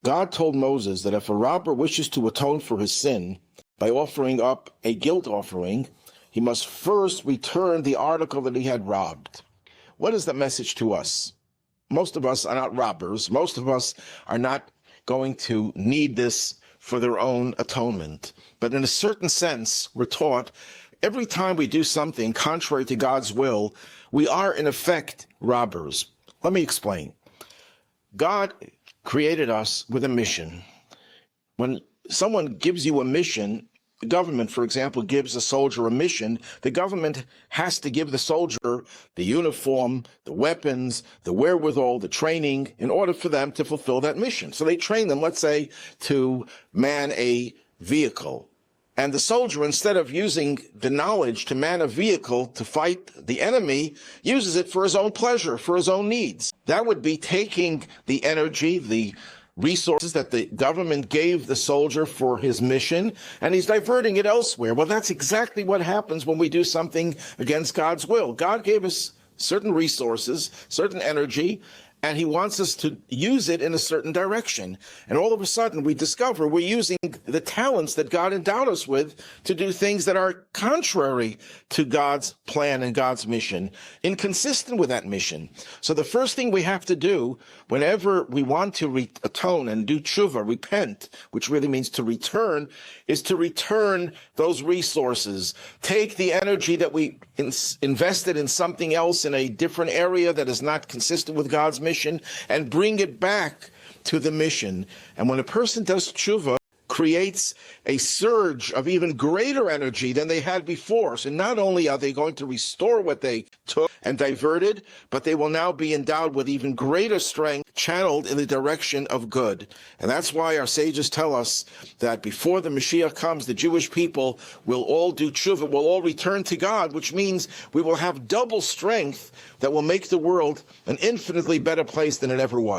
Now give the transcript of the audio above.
God told Moses that if a robber wishes to atone for his sin by offering up a guilt offering, he must first return the article that he had robbed. What is the message to us? Most of us are not robbers. Most of us are not going to need this for their own atonement. But in a certain sense, we're taught every time we do something contrary to God's will, we are in effect robbers. Let me explain. God created us with a mission. When someone gives you a mission, the government, for example, gives a soldier a mission, the government has to give the soldier the uniform, the weapons, the wherewithal, the training, in order for them to fulfill that mission. So they train them, let's say, to man a vehicle. And the soldier, instead of using the knowledge to man a vehicle to fight the enemy, uses it for his own pleasure, for his own needs. That would be taking the energy, the resources that the government gave the soldier for his mission, and he's diverting it elsewhere. Well, that's exactly what happens when we do something against God's will. God gave us certain resources, certain energy, and he wants us to use it in a certain direction. And all of a sudden, we discover we're using the talents that God endowed us with to do things that are contrary to God's plan and God's mission, inconsistent with that mission. So the first thing we have to do whenever we want to atone and do tshuva, repent, which really means to return, is to return those resources. Take the energy that we invested in something else in a different area that is not consistent with God's mission, and bring it back to the mission. And when a person does tshuva, creates a surge of even greater energy than they had before. So not only are they going to restore what they took and diverted, but they will now be endowed with even greater strength, channeled in the direction of good. And that's why our sages tell us that before the Mashiach comes, the Jewish people will all do tshuva, will all return to God, which means we will have double strength that will make the world an infinitely better place than it ever was.